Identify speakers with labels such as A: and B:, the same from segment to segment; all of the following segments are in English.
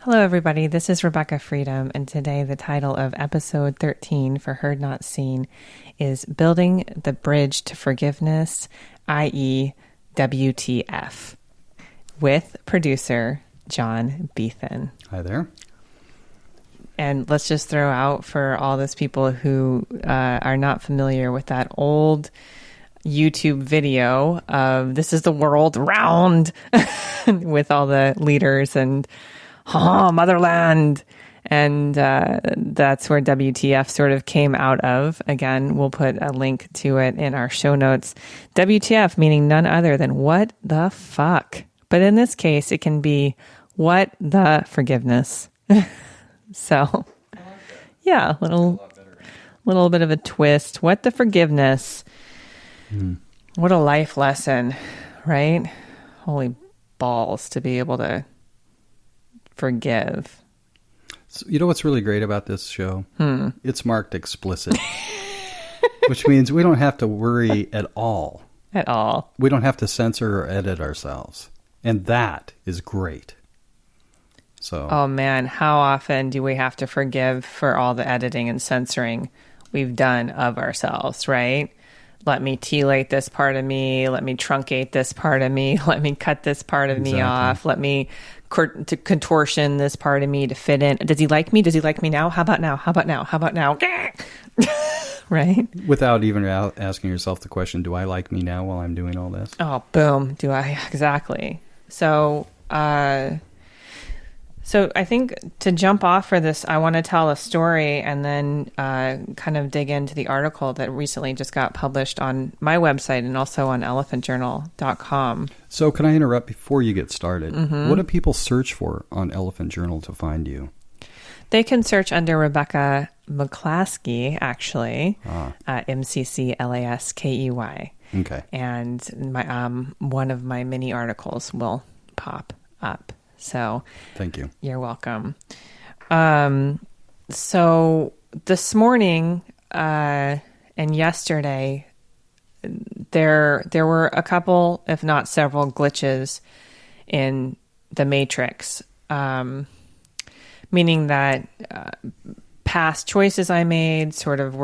A: Hello, everybody. This is Rebecca Freedom, and today the title of episode 13 for Heard Not Seen is Building the Bridge to Forgiveness, i.e. WTF, with producer John Beethan.
B: Hi there.
A: And let's just throw out for all those people who are not familiar with that old YouTube video of This is the World Round with all the leaders and motherland. And that's where WTF sort of came out of. Again, we'll put a link to it in our show notes. WTF meaning none other than what the fuck. But in this case, it can be what the forgiveness. So, yeah, little bit of a twist. What the forgiveness. What a life lesson, right? Holy balls to be able to forgive.
B: So, you know what's really great about this show? It's marked explicit, which means we don't have to worry at all.
A: At all.
B: We don't have to censor or edit ourselves. And that is great. So,
A: oh man, how often do we have to forgive for all the editing and censoring we've done of ourselves, right? Let me telate this part of me. Let me truncate this part of me. Let me cut this part of me off. Let me contortion this part of me to fit in. Does he like me? Does he like me now? How about now? How about now? How about now? Right?
B: Without even asking yourself the question, do I like me now while I'm doing all this?
A: Oh, boom. Do I? Exactly. So I think to jump off for this, I want to tell a story and then kind of dig into the article that recently just got published on my website and also on elephantjournal.com.
B: So can I interrupt before you get started? What do people search for on Elephant Journal to find you?
A: They can search under Rebecca McClaskey, actually, MCCLASKEY.
B: Okay.
A: And my one of my mini articles will pop up. So
B: thank you.
A: You're welcome. So this morning and yesterday, there were a couple, if not several, glitches in the matrix, meaning that past choices I made sort of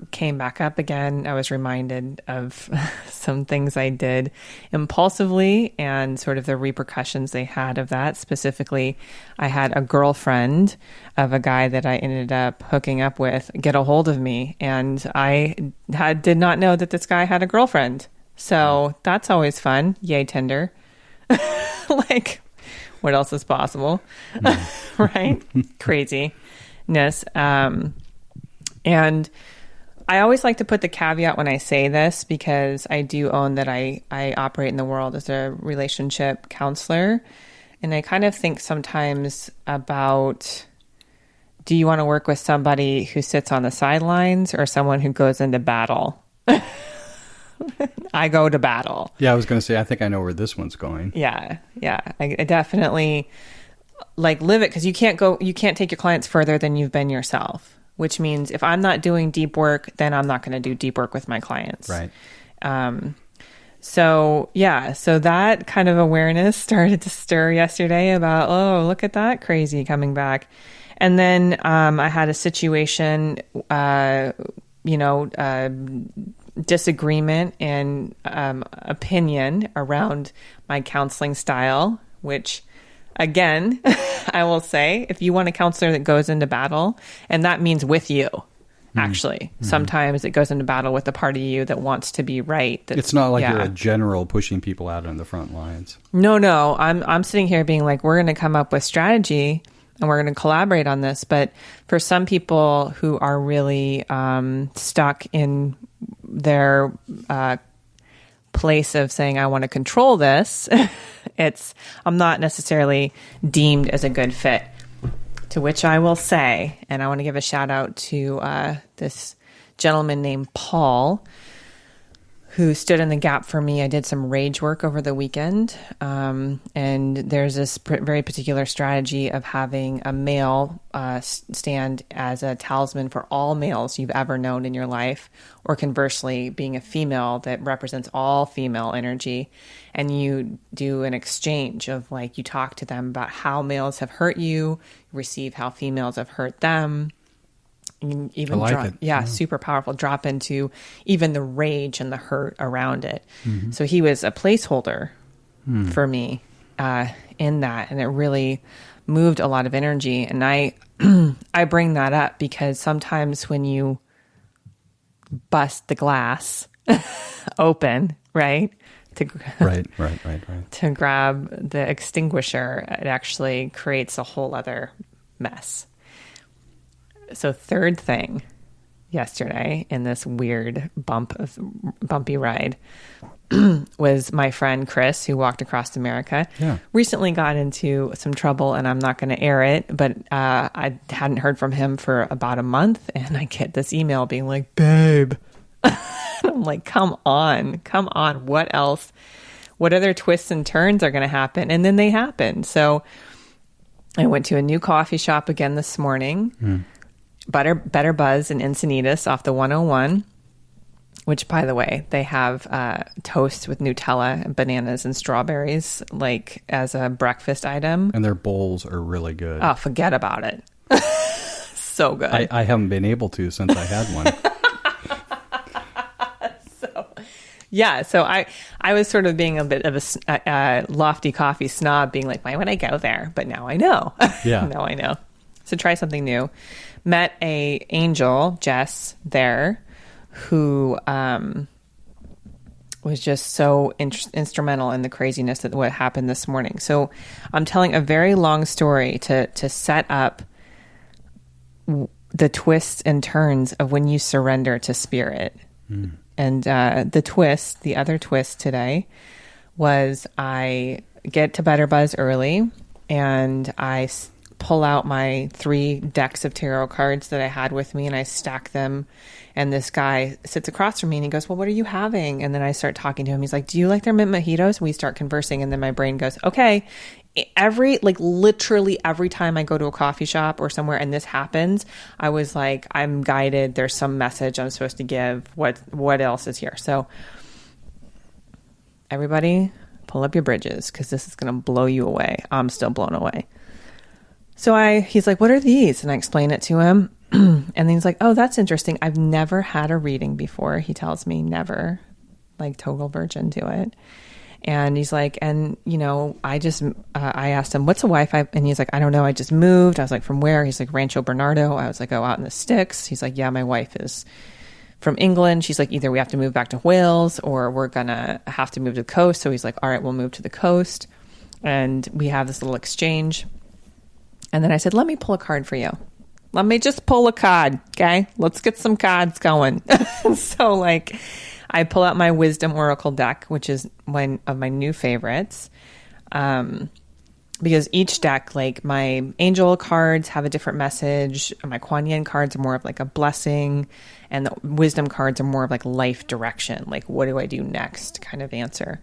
A: came back up again. I was reminded of some things I did impulsively and sort of the repercussions they had of that. Specifically, I had a girlfriend of a guy that I ended up hooking up with get a hold of me, and I did not know that this guy had a girlfriend. So that's always fun. Yay, Tinder. Like, what else is possible? Right? Crazy. And I always like to put the caveat when I say this, because I do own that I operate in the world as a relationship counselor. And I kind of think sometimes about, do you want to work with somebody who sits on the sidelines or someone who goes into battle? I go to battle.
B: Yeah, I was going to say, I think I know where this one's going.
A: Yeah. I definitely live it, because you can't take your clients further than you've been yourself, which means if I'm not doing deep work, then I'm not going to do deep work with my clients.
B: Right.
A: So that kind of awareness started to stir yesterday about, oh, look at that crazy coming back. And then I had a situation, disagreement and opinion around my counseling style, which, again, I will say, if you want a counselor that goes into battle, and that means with you, actually. Sometimes it goes into battle with the part of you that wants to be right.
B: It's not like you're a general pushing people out on the front lines.
A: No. I'm sitting here being like, we're going to come up with strategy and we're going to collaborate on this. But for some people who are really stuck in their place of saying, I want to control this, I'm not necessarily deemed as a good fit. To which I will say, and I want to give a shout out to this gentleman named Paul, who stood in the gap for me. I did some rage work over the weekend. And there's this very particular strategy of having a male stand as a talisman for all males you've ever known in your life, or conversely, being a female that represents all female energy. And you do an exchange of like, you talk to them about how males have hurt you, receive how females have hurt them. Even
B: I like
A: drop,
B: it.
A: yeah, super powerful. Drop into even the rage and the hurt around it. So he was a placeholder for me in that, and it really moved a lot of energy. And I I bring that up because sometimes when you bust the glass open, right?
B: Right.
A: To grab the extinguisher, it actually creates a whole other mess. So third thing yesterday in this weird bumpy ride was my friend Chris, who walked across America.
B: Yeah.
A: Recently got into some trouble, and I'm not going to air it, but I hadn't heard from him for about a month, and I get this email being like, babe. I'm like, come on. What else? What other twists and turns are going to happen? And then they happened. So I went to a new coffee shop again this morning. Better Buzz in Encinitas off the 101, which, by the way, they have toast with Nutella and bananas and strawberries, like as a breakfast item.
B: And their bowls are really good.
A: Oh, forget about it. So good.
B: I haven't been able to since I had one.
A: So I was sort of being a bit of a lofty coffee snob, being like, why would I go there? But now I know.
B: Yeah.
A: Now I know. So try something new. Met a angel, Jess, there, who was just so instrumental in the craziness that what happened this morning. So I'm telling a very long story to set up the twists and turns of when you surrender to spirit. And the other twist today was I get to Better Buzz early, and I pull out my 3 decks of tarot cards that I had with me, and I stack them. And this guy sits across from me, and he goes, well, what are you having? And then I start talking to him. He's like, do you like their mint mojitos? And we start conversing, and then my brain goes, okay. Literally every time I go to a coffee shop or somewhere and this happens, I was like, I'm guided. There's some message I'm supposed to give. What else is here? So everybody pull up your bridges, because this is going to blow you away. I'm still blown away. So he's like, what are these? And I explain it to him. And then he's like, oh, that's interesting. I've never had a reading before. He tells me never, like total virgin to it. And he's like, and I asked him, what's a Wi-Fi? And he's like, I don't know. I just moved. I was like, from where? He's like, Rancho Bernardo. I was like, oh, out in the sticks. He's like, yeah, my wife is from England. She's like, either we have to move back to Wales or we're going to have to move to the coast. So he's like, all right, we'll move to the coast. And we have this little exchange. And then I said, let me pull a card for you. Let me just pull a card. Okay. Let's get some cards going. So I pull out my Wisdom Oracle deck, which is one of my new favorites. Because each deck, like my angel cards have a different message. My Kuan Yin cards are more of like a blessing. And the wisdom cards are more of like life direction. Like, what do I do next kind of answer.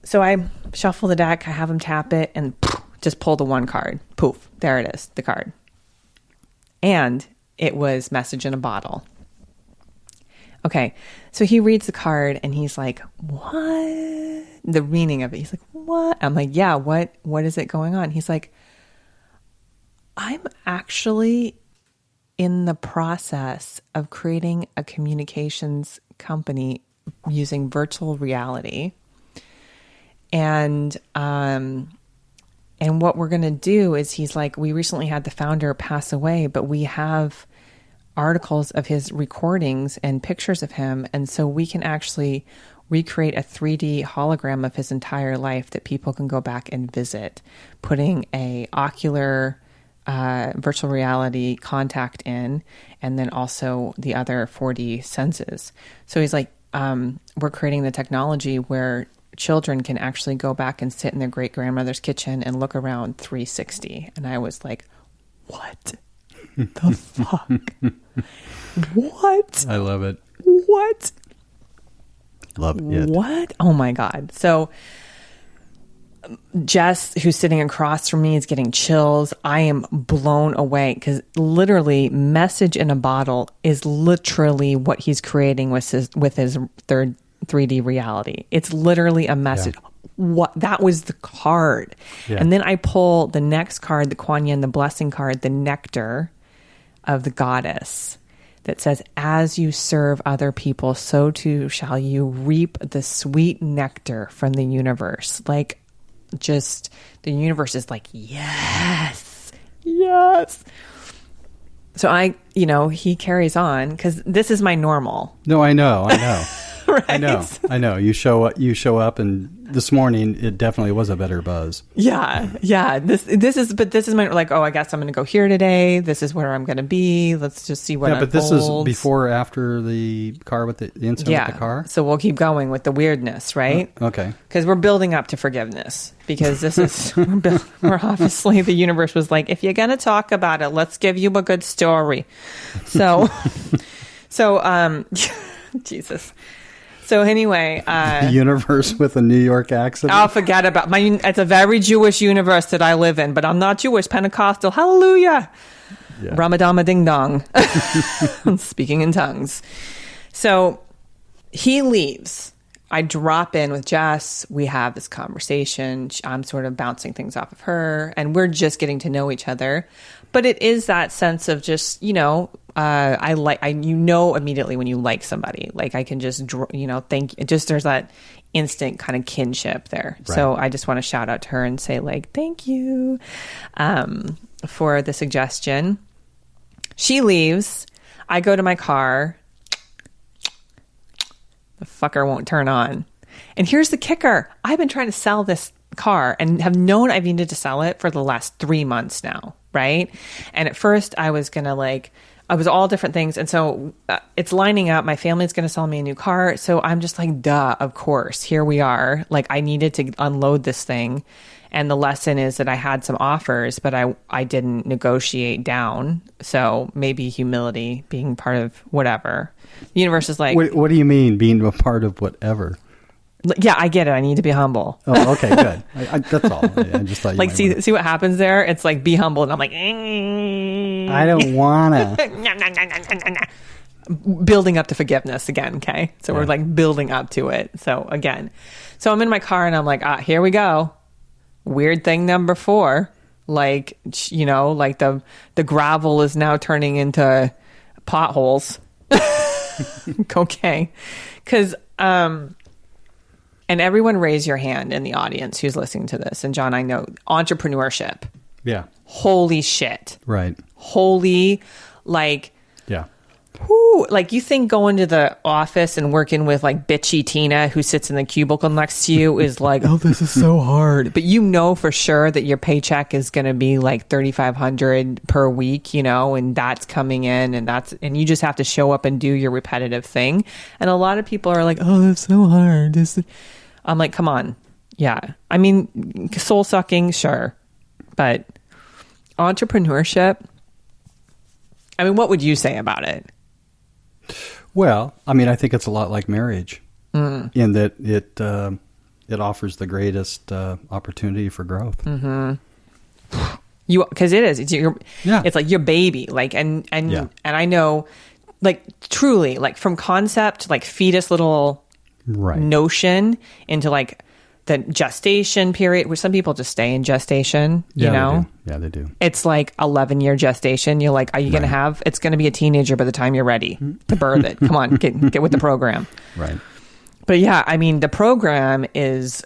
A: So I shuffle the deck. I have them tap it and just pull the one card. Poof. There it is. The card. And it was message in a bottle. Okay, so he reads the card and he's like, what? The meaning of it. He's like, what? I'm like, yeah, what is it going on? He's like, I'm actually in the process of creating a communications company using virtual reality. And what we're going to do is, he's like, we recently had the founder pass away, but we have articles of his recordings and pictures of him. And so we can actually recreate a 3D hologram of his entire life that people can go back and visit, putting a ocular virtual reality contact in, and then also the other 4D senses. So he's like, we're creating the technology where children can actually go back and sit in their great grandmother's kitchen and look around 360. And I was like, what the fuck? What?
B: I love it.
A: What?
B: love it.
A: What? Oh my God. So Jess, who's sitting across from me, is getting chills. I am blown away because literally Message in a Bottle is literally what he's creating with his third 3D reality. It's literally a message. Yeah. What that was the card. Yeah. And then I pull the next card, the Kuan Yin, the blessing card, the nectar of the goddess, that says, as you serve other people, so too shall you reap the sweet nectar from the universe. Like, just the universe is like, yes. So he carries on because this is my normal.
B: No, I know.
A: Right?
B: I know. You show up, and this morning it definitely was a better buzz.
A: Yeah. This is my, like, oh, I guess I'm going to go here today. This is where I'm going to be. Let's just see what unfolds.
B: But this is before or after the car with the incident with the car?
A: So we'll keep going with the weirdness, right?
B: Okay.
A: Because we're building up to forgiveness. Because this is, we're obviously, the universe was like, if you're going to talk about it, let's give you a good story. So, Jesus. So anyway,
B: the universe with a New York accent.
A: I'll forget about it's a very Jewish universe that I live in, but I'm not Jewish. Pentecostal. Hallelujah. Yeah. Ramadama ding dong. Speaking in tongues. So he leaves. I drop in with Jess. We have this conversation. I'm sort of bouncing things off of her, and we're just getting to know each other. But it is that sense of just, I immediately when you like somebody, like I can just, there's that instant kind of kinship there. Right. So I just want to shout out to her and say, like, thank you for the suggestion. She leaves. I go to my car. The fucker won't turn on. And here's the kicker. I've been trying to sell this car and have known I've needed to sell it for the last 3 months now. Right. And at first I was going to I was all different things. And so it's lining up. My family's going to sell me a new car. So I'm just like, duh, of course, here we are. Like, I needed to unload this thing. And the lesson is that I had some offers, but I didn't negotiate down. So maybe humility, being part of whatever. The universe is like...
B: What do you mean, being a part of whatever?
A: Yeah, I get it. I need to be humble.
B: Oh, okay, good. that's all. I just thought you
A: see what happens there? It's like, be humble. And I'm like...
B: I don't want to.
A: Building up to forgiveness again, okay? So we're like building up to it. So again. So I'm in my car and I'm like, here we go. Weird thing number 4. Like, like the gravel is now turning into potholes. Okay. Because... and everyone raise your hand in the audience who's listening to this. And John, I know entrepreneurship.
B: Yeah.
A: Holy shit.
B: Right.
A: Holy, like...
B: Yeah.
A: Whoo, like you think going to the office and working with like bitchy Tina who sits in the cubicle next to you is like, oh, this is so hard. But you know for sure that your paycheck is going to be like $3,500 per week, and that's coming in and you just have to show up and do your repetitive thing. And a lot of people are like, oh, it's so hard. I'm like, come on. Yeah. I mean, soul sucking, sure. But entrepreneurship, I mean, what would you say about it?
B: Well, I mean, I think it's a lot like marriage in that it offers the greatest opportunity for growth.
A: Mm-hmm. Because it is. It's like your baby. Like, and I know, like, truly, like from concept, like fetus little notion into like the gestation period, where some people just stay in gestation, you know?
B: They do.
A: It's like 11-year gestation. You're like, are you going to have, it's going to be a teenager by the time you're ready to birth it. Come on, get with the program.
B: Right.
A: But yeah, I mean, the program is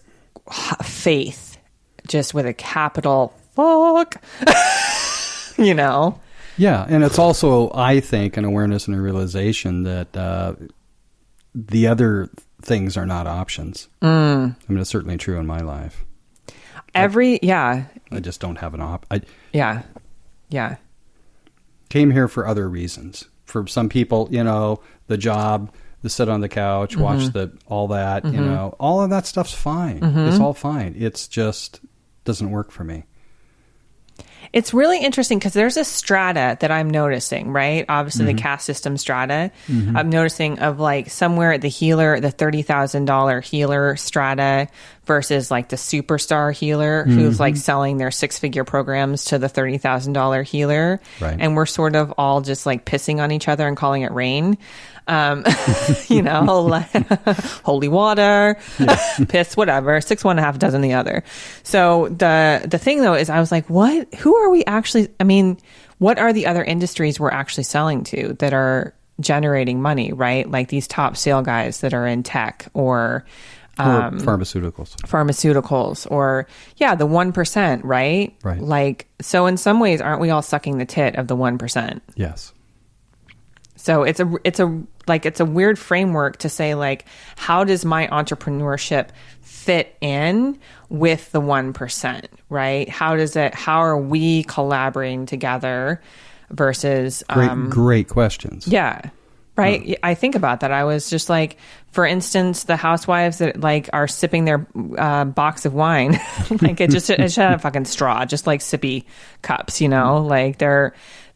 A: faith, just with a capital fuck,
B: Yeah. And it's also, I think, an awareness and a realization that the other things are not options. I mean, it's certainly true in my life. I just don't have an
A: Yeah.
B: Came here for other reasons. For some people, the job, the sit on the couch, watch all that, all of that stuff's fine. It's all fine. It's just doesn't work for me.
A: It's really interesting because there's a strata that I'm noticing, right? Obviously, the caste system strata. I'm noticing of like somewhere the healer, the $30,000 healer strata versus like the superstar healer who's like selling their 6-figure programs to the $30,000 healer.
B: Right.
A: And we're sort of all just like pissing on each other and calling it rain. You know, like, holy water, piss, whatever, 6 one, half dozen the other. So the thing though is I was like, what, who are we actually, I mean, what are the other industries we're actually selling to that are generating money, right? Like these top sale guys that are in tech or
B: pharmaceuticals
A: or the 1%, right?
B: Right.
A: Like, so in some ways, aren't we all sucking the tit of the 1%?
B: Yes.
A: So it's a weird framework to say, like, how does my entrepreneurship fit in with the 1%, right? How are we collaborating together versus
B: great questions.
A: Yeah. Right. I think about that. I was just like, for instance, the housewives that like are sipping their box of wine, like it should have a fucking straw, just like sippy cups, you know, like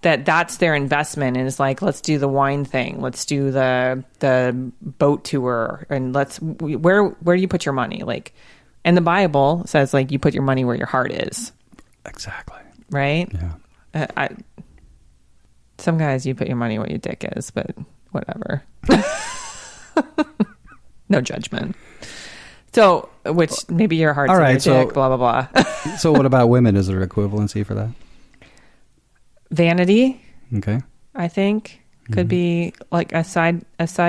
A: that's their investment. And it's like, let's do the wine thing. Let's do the boat tour. And where do you put your money? Like, and the Bible says like, you put your money where your heart is.
B: Exactly.
A: Right.
B: Yeah.
A: Some guys, you put your money where your dick is, but whatever. No judgment. So, which maybe your heart's in your dick, blah, blah, blah.
B: So what about women? Is there equivalency for that?
A: Vanity.
B: Okay.
A: I think could be like a side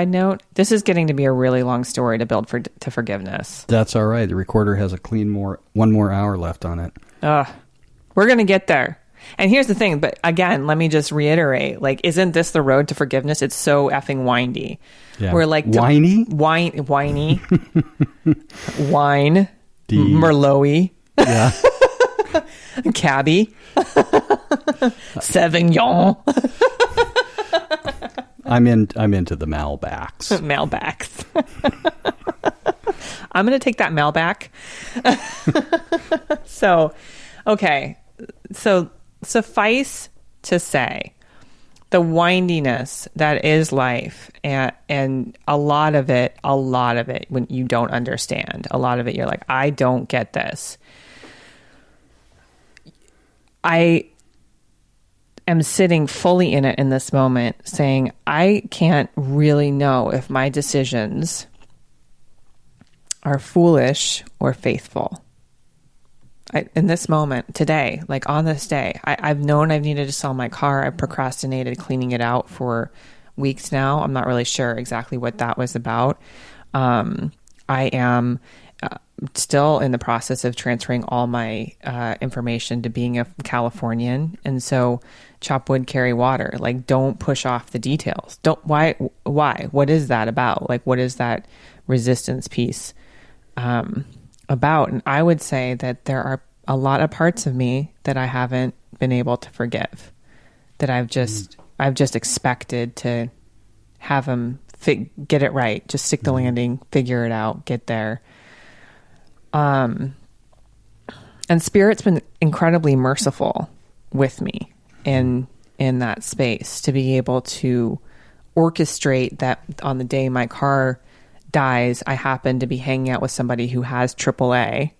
A: note. This is getting to be a really long story to build to forgiveness.
B: That's all right. The recorder has one more hour left on it.
A: We're going to get there. And here's the thing, but again, let me just reiterate, like, isn't this the road to forgiveness? It's so effing windy.
B: Yeah.
A: We're like...
B: Whiny?
A: Whiny. Wine. Merlot-y.
B: Yeah.
A: Cabby. Sauvignon.
B: I'm into the Malbecs.
A: Malbecs. I'm going to take that Malbec. So, okay. So suffice to say, the windiness that is life, and a lot of it, when you don't understand, a lot of it, you're like, I don't get this. I am sitting fully in it in this moment saying, I can't really know if my decisions are foolish or faithful. In this moment, today, like on this day, I've known I've needed to sell my car. I've procrastinated cleaning it out for weeks now. I'm not really sure exactly what that was about. I am still in the process of transferring all my information to being a Californian. And so chop wood, carry water. Like, don't push off the details. Why? What is that about? Like, what is that resistance piece about? And I would say that there are a lot of parts of me that I haven't been able to forgive, that I've just expected to have them get it right, just stick the landing, figure it out, get there. And Spirit's been incredibly merciful with me in that space to be able to orchestrate that. On the day my car dies, I happen to be hanging out with somebody who has AAA.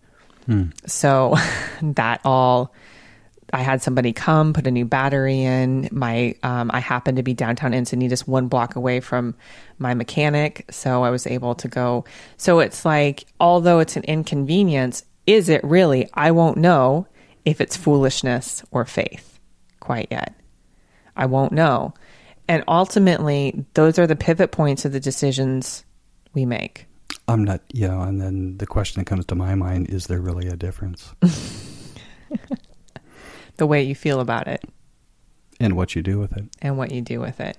A: So that I had somebody come put a new battery in I happened to be downtown Encinitas, 1 block away from my mechanic. So I was able to go. So it's like, although it's an inconvenience, is it really? I won't know if it's foolishness or faith quite yet. I won't know. And ultimately, those are the pivot points of the decisions we make.
B: I'm not, and then the question that comes to my mind, is there really a difference?
A: The way you feel about it.
B: And what you do with it.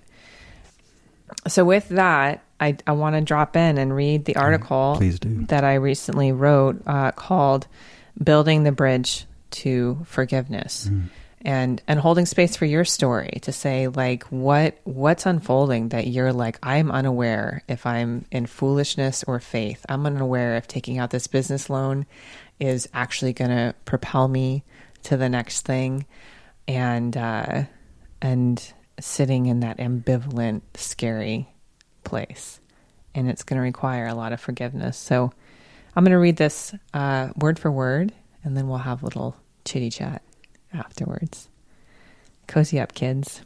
A: So with that, I want to drop in and read the article
B: Please do.
A: that I recently wrote called Building the Bridge to Forgiveness. And holding space for your story to say, like, what's unfolding that you're like, I'm unaware if I'm in foolishness or faith. I'm unaware if taking out this business loan is actually going to propel me to the next thing. and sitting in that ambivalent, scary place. And it's going to require a lot of forgiveness. So I'm going to read this word for word, and then we'll have a little chitty chat afterwards. Cozy up, kids.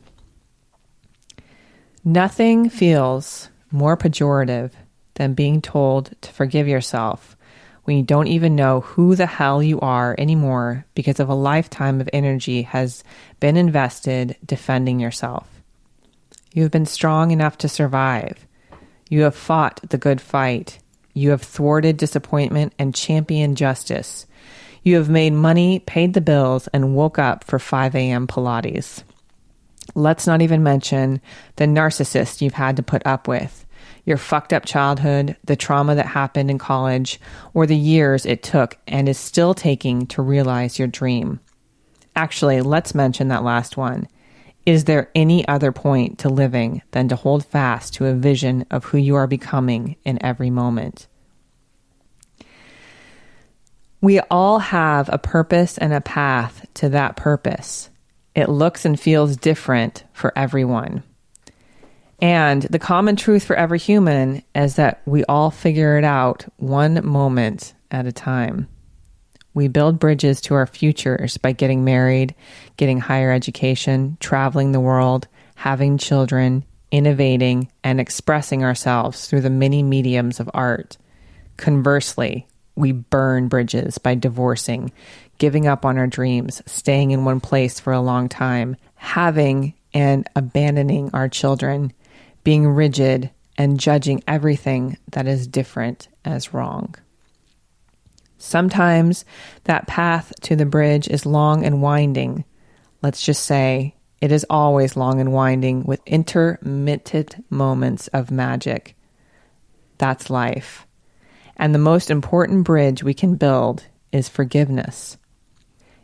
A: Nothing feels more pejorative than being told to forgive yourself when you don't even know who the hell you are anymore because of a lifetime of energy has been invested defending yourself. You have been strong enough to survive. You have fought the good fight. You have thwarted disappointment and championed justice. You have made money, paid the bills, and woke up for 5 a.m. Pilates. Let's not even mention the narcissist you've had to put up with, your fucked up childhood, the trauma that happened in college, or the years it took and is still taking to realize your dream. Actually, let's mention that last one. Is there any other point to living than to hold fast to a vision of who you are becoming in every moment? We all have a purpose and a path to that purpose. It looks and feels different for everyone. And the common truth for every human is that we all figure it out one moment at a time. We build bridges to our futures by getting married, getting higher education, traveling the world, having children, innovating, and expressing ourselves through the many mediums of art. Conversely, we burn bridges by divorcing, giving up on our dreams, staying in one place for a long time, having and abandoning our children, being rigid and judging everything that is different as wrong. Sometimes that path to the bridge is long and winding. Let's just say it is always long and winding with intermittent moments of magic. That's life. And the most important bridge we can build is forgiveness.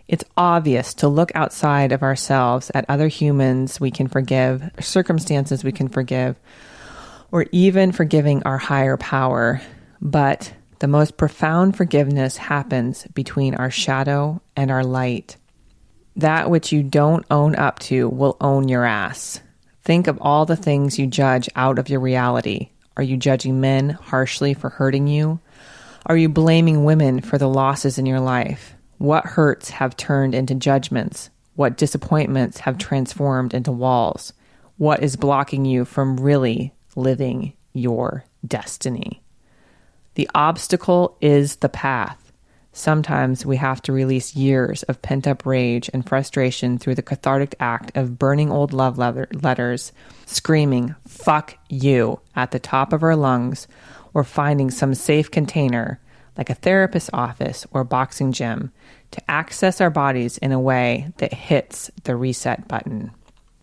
A: It's obvious to look outside of ourselves at other humans we can forgive, circumstances we can forgive, or even forgiving our higher power. But the most profound forgiveness happens between our shadow and our light. That which you don't own up to will own your ass. Think of all the things you judge out of your reality. Are you judging men harshly for hurting you? Are you blaming women for the losses in your life? What hurts have turned into judgments? What disappointments have transformed into walls? What is blocking you from really living your destiny? The obstacle is the path. Sometimes we have to release years of pent-up rage and frustration through the cathartic act of burning old love letters, screaming, "Fuck you," at the top of our lungs, or finding some safe container, like a therapist's office or boxing gym, to access our bodies in a way that hits the reset button.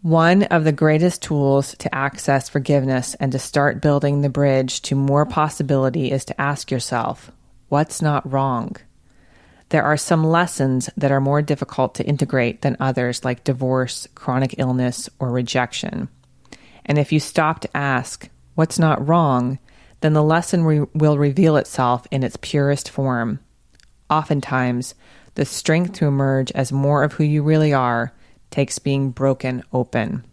A: One of the greatest tools to access forgiveness and to start building the bridge to more possibility is to ask yourself, what's not wrong? There are some lessons that are more difficult to integrate than others, like divorce, chronic illness, or rejection. And if you stop to ask, what's not wrong, then the lesson will reveal itself in its purest form. Oftentimes, the strength to emerge as more of who you really are takes being broken open.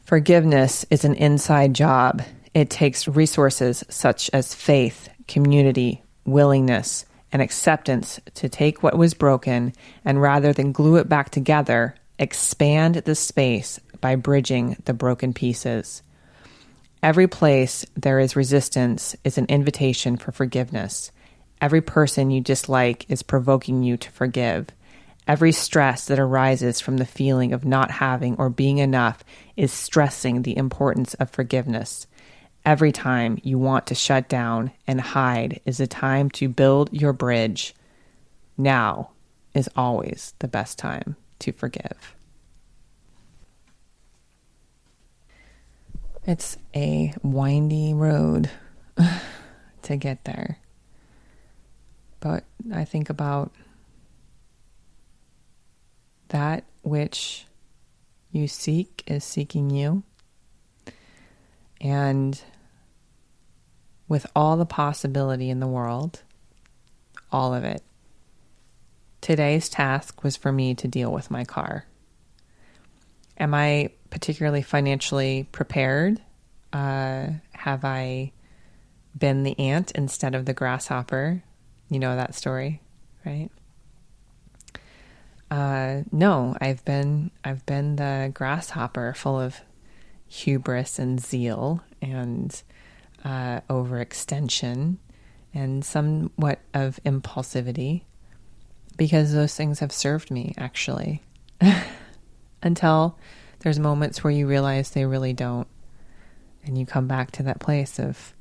A: Forgiveness is an inside job. It takes resources such as faith, community, willingness, and acceptance to take what was broken and rather than glue it back together, expand the space by bridging the broken pieces. Every place there is resistance is an invitation for forgiveness. Every person you dislike is provoking you to forgive. Every stress that arises from the feeling of not having or being enough is stressing the importance of forgiveness. Every time you want to shut down and hide is a time to build your bridge. Now is always the best time to forgive. It's a windy road to get there. But I think about that which you seek is seeking you. And with all the possibility in the world, all of it, today's task was for me to deal with my car. Am I particularly financially prepared? Have I been the ant instead of the grasshopper? You know that story, right? No, I've been the grasshopper, full of hubris and zeal and overextension and somewhat of impulsivity, because those things have served me, actually, until there's moments where you realize they really don't, and you come back to that place of,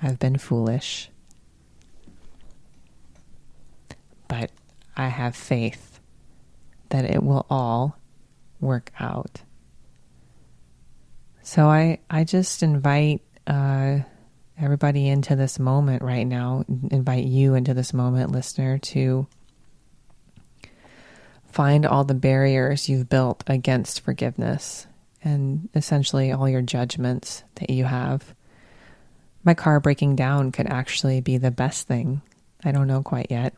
A: I've been foolish, but I have faith that it will all work out. So I just invite everybody into this moment right now, invite you into this moment, listener, to find all the barriers you've built against forgiveness and essentially all your judgments that you have. My car breaking down could actually be the best thing. I don't know quite yet.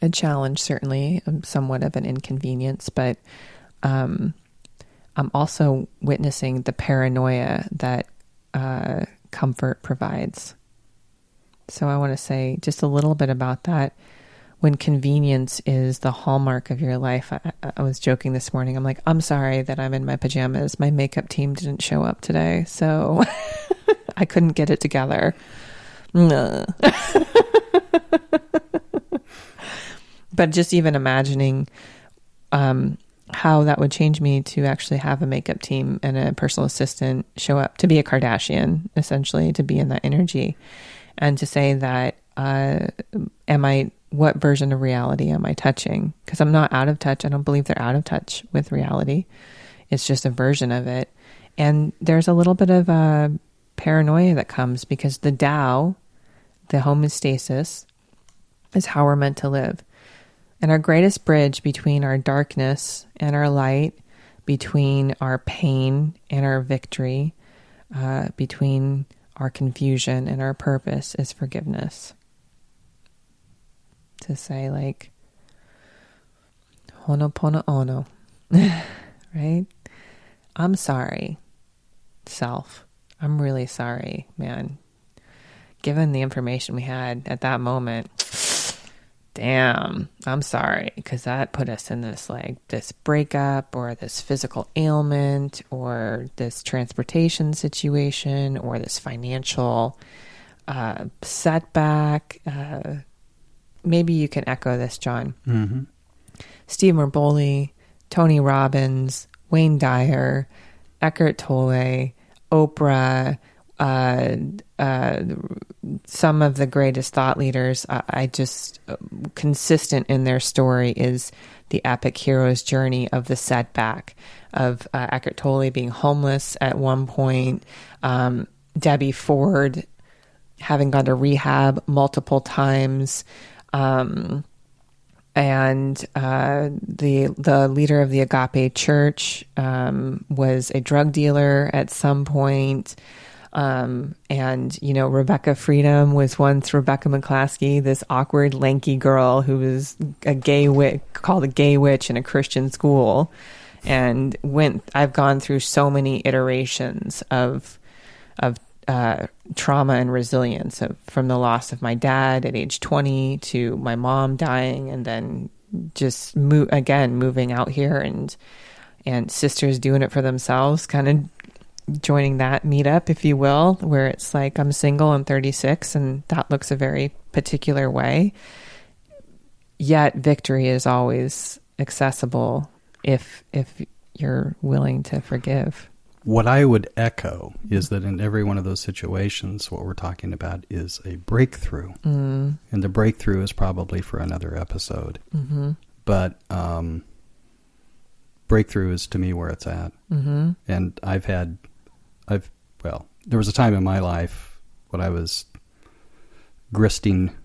A: A challenge, certainly, somewhat of an inconvenience, but I'm also witnessing the paranoia that comfort provides. So I want to say just a little bit about that. When convenience is the hallmark of your life, I was joking this morning. I'm like, I'm sorry that I'm in my pajamas. My makeup team didn't show up today, so I couldn't get it together. But just even imagining how that would change me to actually have a makeup team and a personal assistant show up, to be a Kardashian, essentially, to be in that energy, and to say that, what version of reality am I touching? Because I'm not out of touch. I don't believe they're out of touch with reality. It's just a version of it. And there's a little bit of paranoia that comes because the Tao, the homeostasis, is how we're meant to live. And our greatest bridge between our darkness and our light, between our pain and our victory, between our confusion and our purpose, is forgiveness. To say, like, Ho'oponopono, right? I'm sorry, self. I'm really sorry, man. Given the information we had at that moment, damn, I'm sorry, because that put us in this breakup or this physical ailment or this transportation situation or this financial setback. Maybe you can echo this, John.
B: Mm-hmm.
A: Steve Merbolli, Tony Robbins, Wayne Dyer, Eckhart Tolle, Oprah, some of the greatest thought leaders, I just, consistent in their story is the epic hero's journey of the setback, of Eckhart Tolle being homeless at one point, Debbie Ford having gone to rehab multiple times, and the leader of the Agape Church was a drug dealer at some point. And, you know, Rebecca Freedom was once Rebecca McClaskey, this awkward, lanky girl who was called a gay witch in a Christian school. And I've gone through so many iterations of trauma and resilience, from the loss of my dad at age 20 to my mom dying, and then just moving out here and sisters doing it for themselves, kind of joining that meetup, if you will, where it's like, I'm single, I'm 36, and that looks a very particular way. Yet victory is always accessible if you're willing to forgive.
B: What I would echo is that in every one of those situations, what we're talking about is a breakthrough. And the breakthrough is probably for another episode. Mm-hmm. But breakthrough is, to me, where it's at. Mm-hmm. And there was a time in my life when I was gristing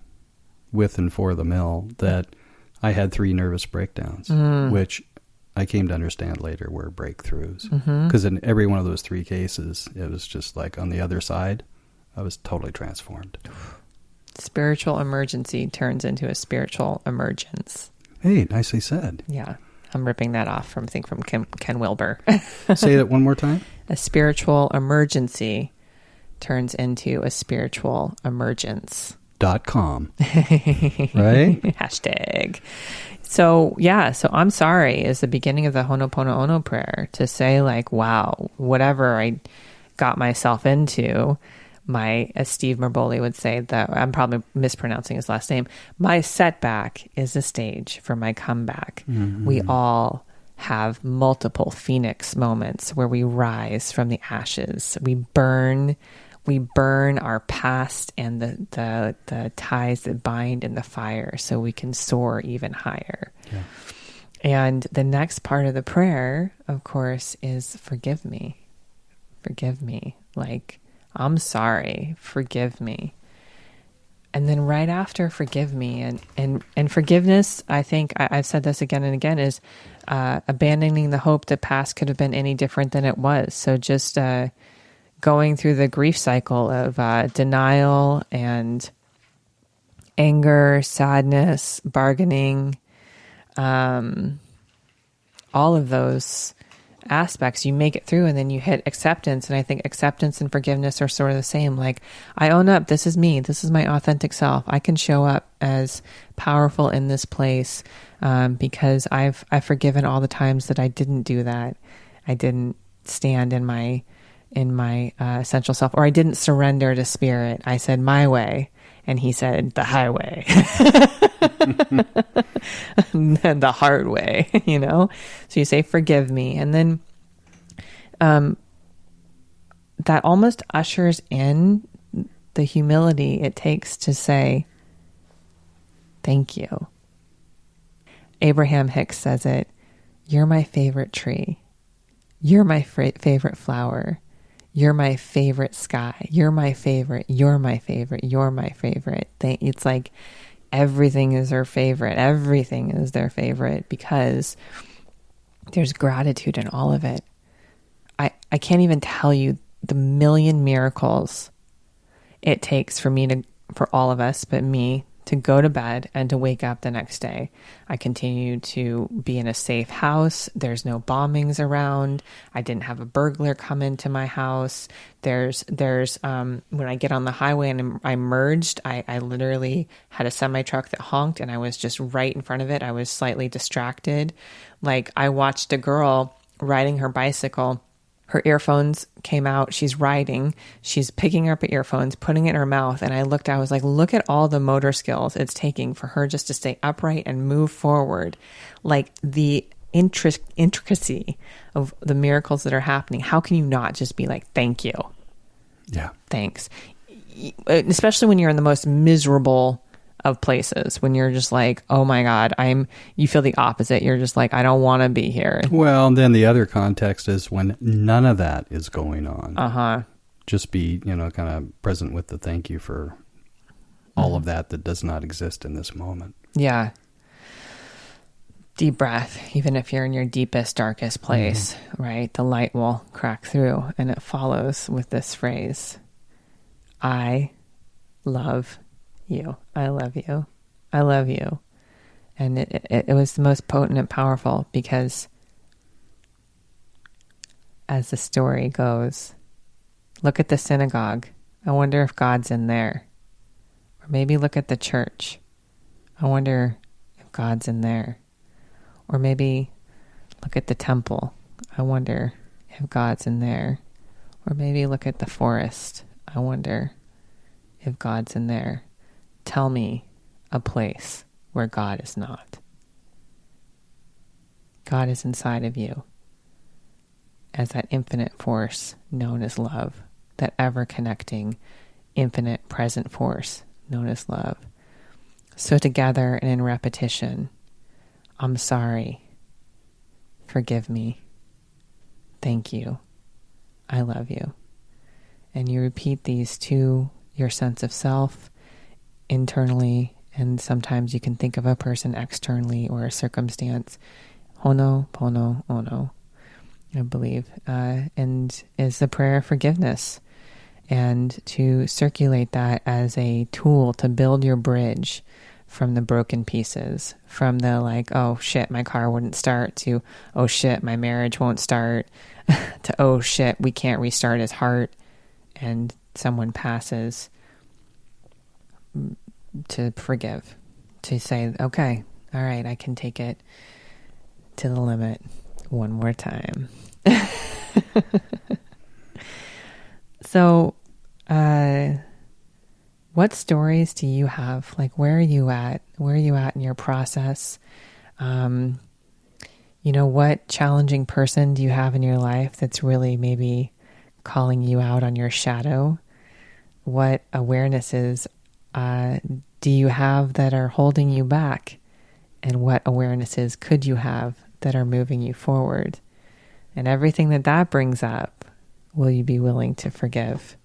B: with and for the mill that I had 3 nervous breakdowns, which I came to understand later were breakthroughs. Because in every one of those 3 cases, it was just like on the other side, I was totally transformed.
A: Spiritual emergency turns into a spiritual emergence.
B: Hey, nicely said.
A: Yeah. I'm ripping that off from, I think, from Ken Wilber.
B: Say that one more time.
A: A spiritual emergency turns into a spiritual emergence.
B: .com. Right?
A: Hashtag. So, yeah. So I'm sorry is the beginning of the Ho'oponopono prayer, to say like, wow, whatever I got myself into, as Steve Merboli would say, that I'm probably mispronouncing his last name, my setback is a stage for my comeback. Mm-hmm. We all have multiple phoenix moments where we rise from the ashes. We burn our past and the ties that bind in the fire so we can soar even higher. Yeah. And the next part of the prayer, of course, is forgive me. Forgive me. Like, I'm sorry. Forgive me. And then right after forgive me and forgiveness, I think I've said this again and again, is abandoning the hope that past could have been any different than it was. So just going through the grief cycle of denial and anger, sadness, bargaining, all of those aspects, you make it through and then you hit acceptance. And I think acceptance and forgiveness are sort of the same. Like, I own up, this is me, this is my authentic self. I can show up as powerful in this place because I've forgiven all the times that I didn't do that. I didn't stand in my essential self, or I didn't surrender to spirit. I said my way, and he said the highway, and the hard way, So you say, forgive me. And then that almost ushers in the humility it takes to say, thank you. Abraham Hicks says it, you're my favorite tree. You're my favorite flower. You're my favorite sky. You're my favorite. You're my favorite. You're my favorite. It's like everything is their favorite. Everything is their favorite because there's gratitude in all of it. I can't even tell you the million miracles it takes for all of us, but me, to go to bed and to wake up the next day. I continue to be in a safe house. There's no bombings around. I didn't have a burglar come into my house. There's when I get on the highway and I merged, I literally had a semi truck that honked and I was just right in front of it. I was slightly distracted. Like, I watched a girl riding her bicycle. Her earphones came out. She's riding. She's picking up her earphones, putting it in her mouth. And I was like, look at all the motor skills it's taking for her just to stay upright and move forward. Like, the intricacy of the miracles that are happening. How can you not just be like, thank you?
B: Yeah.
A: Thanks. Especially when you're in the most miserable of places, when you're just like, oh my God, you feel the opposite. You're just like, I don't want to be here.
B: Well, then the other context is when none of that is going on. Just be, kind of present with the thank you for all of that does not exist in this moment.
A: Yeah. Deep breath. Even if you're in your deepest, darkest place, right? The light will crack through, and it follows with this phrase, I love you. I love you. I love you. And it was the most potent and powerful because, as the story goes, look at the synagogue. I wonder if God's in there. Or maybe look at the church. I wonder if God's in there. Or maybe look at the temple. I wonder if God's in there. Or maybe look at the forest. I wonder if God's in there. Tell me a place where God is not. God is inside of you as that infinite force known as love, that ever-connecting, infinite present force known as love. So together and in repetition, I'm sorry, forgive me, thank you, I love you. And you repeat these to your sense of self, internally, and sometimes you can think of a person externally or a circumstance. Ho'oponopono, I believe, and is the prayer of forgiveness, and to circulate that as a tool to build your bridge from the broken pieces, from the like, oh shit, my car wouldn't start, to, oh shit, my marriage won't start, to, oh shit, we can't restart his heart, and someone passes, to forgive, to say, okay, all right, I can take it to the limit one more time. So, what stories do you have? Like, where are you at? Where are you at in your process? What challenging person do you have in your life that's really maybe calling you out on your shadow? What awarenesses do you have that are holding you back? And what awarenesses could you have that are moving you forward? And everything that brings up, will you be willing to forgive?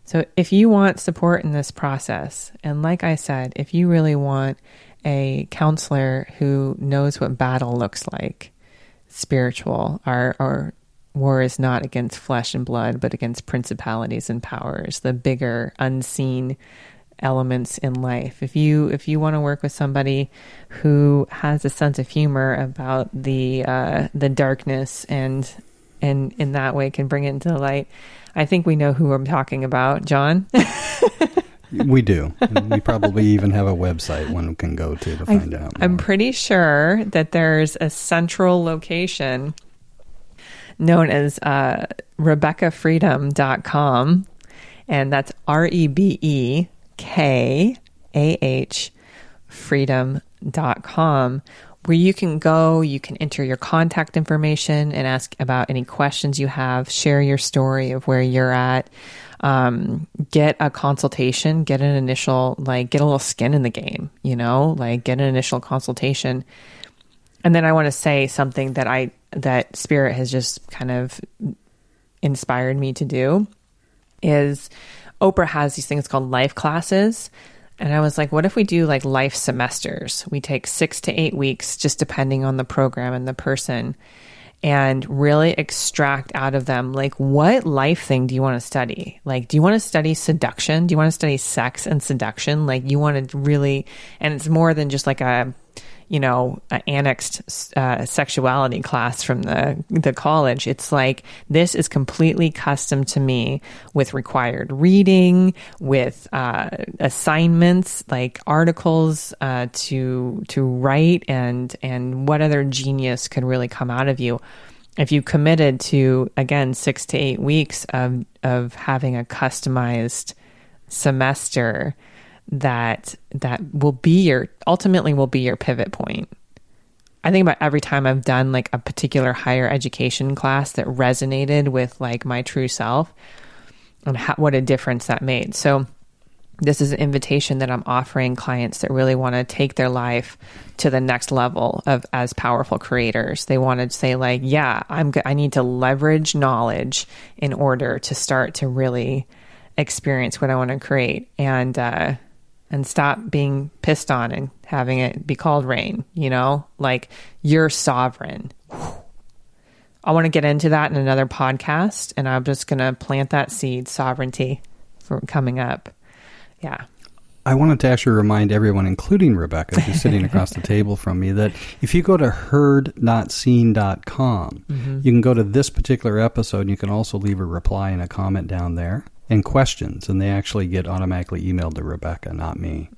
A: So if you want support in this process, and like I said, if you really want a counselor who knows what battle looks like, spiritual, our war is not against flesh and blood, but against principalities and powers, the bigger unseen elements in life. If you want to work with somebody who has a sense of humor about the darkness and in that way can bring it into the light, I think we know who I'm talking about, John.
B: We do. And we probably even have a website one can go to find out more.
A: I'm pretty sure that there's a central location known as RebeccaFreedom.com, and that's REBEKAH freedom.com, where you can go, you can enter your contact information and ask about any questions you have, share your story of where you're at, get a consultation, get an initial, get a little skin in the game, get an initial consultation. And then I want to say something that Spirit has just kind of inspired me to do is Oprah has these things called life classes. And I was like, what if we do life semesters? We take 6 to 8 weeks, just depending on the program and the person, and really extract out of them, what life thing do you want to study? Do you want to study seduction? Do you want to study sex and seduction? You want to really, and it's more than just an annexed sexuality class from the college. It's this is completely custom to me, with required reading, with assignments, articles to write, and what other genius could really come out of you if you committed to, again, 6 to 8 weeks of having a customized semester that ultimately will be your pivot point. I think about every time I've done a particular higher education class that resonated with my true self, and what a difference that made. So this is an invitation that I'm offering clients that really want to take their life to the next level of as powerful creators. They want to say I need to leverage knowledge in order to start to really experience what I want to create, and stop being pissed on and having it be called rain, you're sovereign. I want to get into that in another podcast, and I'm just going to plant that seed, sovereignty, for coming up. Yeah.
B: I wanted to actually remind everyone, including Rebecca, who's sitting across the table from me, that if you go to heardnotseen.com, you can go to this particular episode, and you can also leave a reply and a comment down there, and questions, and they actually get automatically emailed to Rebecca, not me.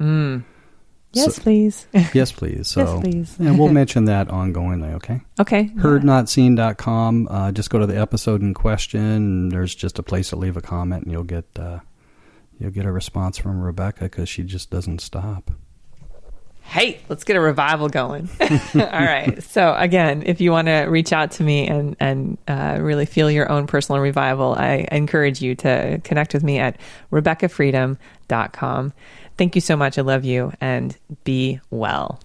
A: Yes, please.
B: Yes, please. So,
A: yes, please.
B: And we'll mention that ongoingly, okay?
A: Okay.
B: Heardnotseen.com. Just go to the episode in question, and there's just a place to leave a comment, and you'll get a response from Rebecca, because she just doesn't stop.
A: Hey, let's get a revival going. All right. So again, if you want to reach out to me and really feel your own personal revival, I encourage you to connect with me at RebeccaFreedom.com. Thank you so much. I love you, and be well.